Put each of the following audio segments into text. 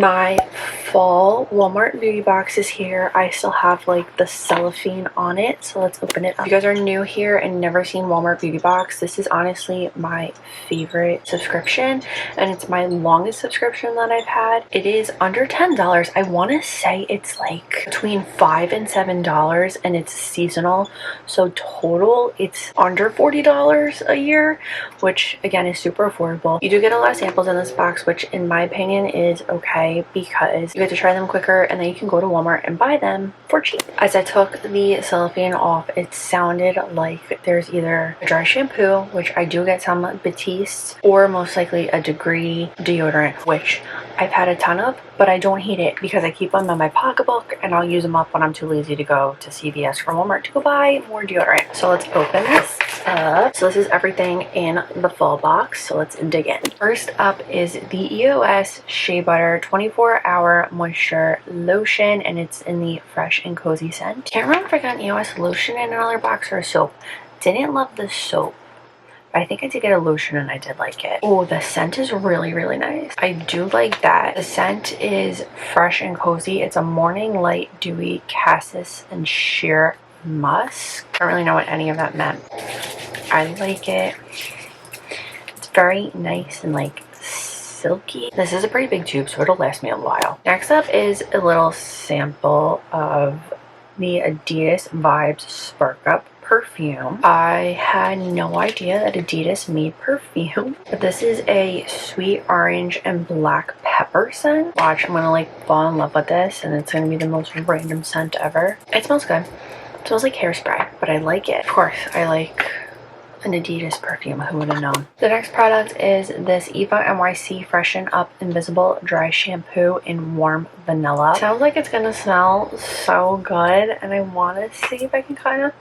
My fall Walmart beauty box is here. I still have like the cellophane on it, so let's open it up. If you guys are new here and never seen Walmart beauty box, this is honestly my favorite subscription, and it's my longest subscription that I've had. It is under $10. I want to say it's like between $5 and $7, and it's seasonal, so total it's under $40 a year, which again is super affordable. You do get a lot of samples in this box, which in my opinion is okay because you get to try them quicker and then you can go to Walmart and buy them for cheap. As I took the cellophane off, it sounded like there's either a dry shampoo, which I do get some Batiste, or most likely a Degree deodorant, which I've had a ton of, but I don't hate it because I keep them in my pocketbook and I'll use them up when I'm too lazy to go to CVS or Walmart to go buy more deodorant. So let's open this up. So this is everything in the fall box, so let's dig in. First up is the EOS Shea Butter 24-hour moisture lotion, and it's in the fresh and cozy scent. Can't remember if I got an EOS lotion in another box or a soap. Didn't love the soap. I think I did get a lotion and I did like it. Oh, the scent is really, really nice. I do like that. The scent is fresh and cozy. It's a morning light dewy cassis and sheer musk. I don't really know what any of that meant. I like it. It's very nice and like silky. This is a pretty big tube, so it'll last me a while. Next up is a little sample of the Adidas Vibes Spark Up perfume. I had no idea that Adidas made perfume, but this is a sweet orange and black pepper scent. Watch, I'm gonna like fall in love with this, and it's gonna be the most random scent ever. It smells good. It smells like hairspray, but I like it. Of course, I like an Adidas perfume. Who would have known? The next product is this Eva NYC Freshen Up Invisible Dry Shampoo in Warm Vanilla. Sounds like it's gonna smell so good, and I want to see if I can kind of...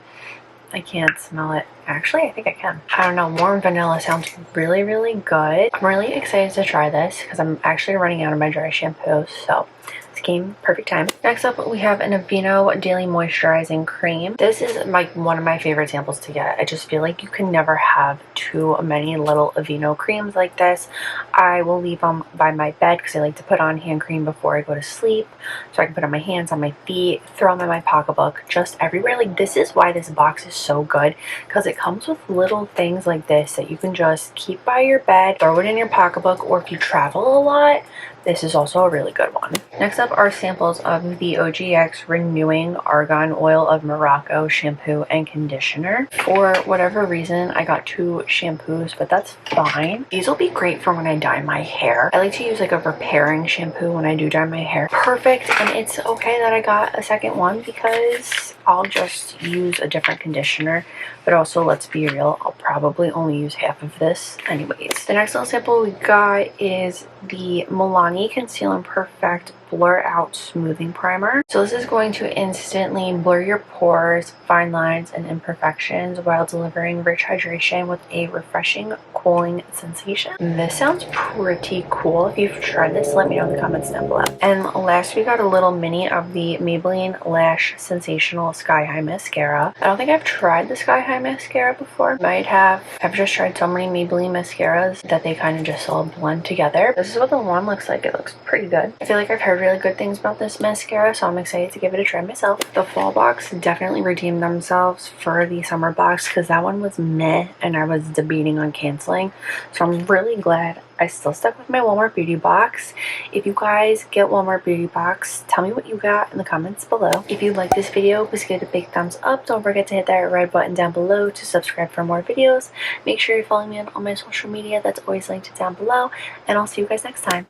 I can't smell it. Actually, I think I can. I don't know. Warm vanilla sounds really, really good. I'm really excited to try this because I'm actually running out of my dry shampoo, so this came perfect time. Next up, we have an Aveeno Daily Moisturizing Cream. This is one of my favorite samples to get. I just feel like you can never have too many little Aveeno creams like this. I will leave them by my bed because I like to put on hand cream before I go to sleep, so I can put on my hands, on my feet, throw them in my pocketbook, just everywhere. Like, this is why this box is so good, because it comes with little things like this that you can just keep by your bed, throw it in your pocketbook, or if you travel a lot, this is also a really good one. Next up are samples of the OGX Renewing Argan Oil of Morocco shampoo and conditioner. For whatever reason, I got 2 shampoos, but that's fine. These will be great for when I dye my hair. I like to use like a repairing shampoo when I do dye my hair. Perfect, and it's okay that I got a second one because I'll just use a different conditioner. But also, let's be real, I'll probably only use half of this anyways. The next little sample we got is the Milani Conceal and Perfect Blur Out Smoothing Primer. So this is going to instantly blur your pores, fine lines, and imperfections while delivering rich hydration with a refreshing, cooling sensation. This sounds pretty cool. If you've tried this, let me know in the comments down below. And last, we got a little mini of the Maybelline Lash Sensational Sky High Mascara. I don't think I've tried the Sky High Mascara before. Might have. I've just tried so many Maybelline mascaras that they kind of just all blend together. This is what the one looks like. It looks pretty good. I feel like I've heard really good things about this mascara, so I'm excited to give it a try myself. The fall box definitely redeemed themselves for the summer box because that one was meh and I was debating on canceling. So I'm really glad I still stuck with my Walmart beauty box. If you guys get Walmart beauty box, tell me what you got in the comments below. If you like this video, please give it a big thumbs up. Don't forget to hit that red button down below to subscribe for more videos. Make sure you're following me on all my social media. That's always linked down below, and I'll see you guys next time.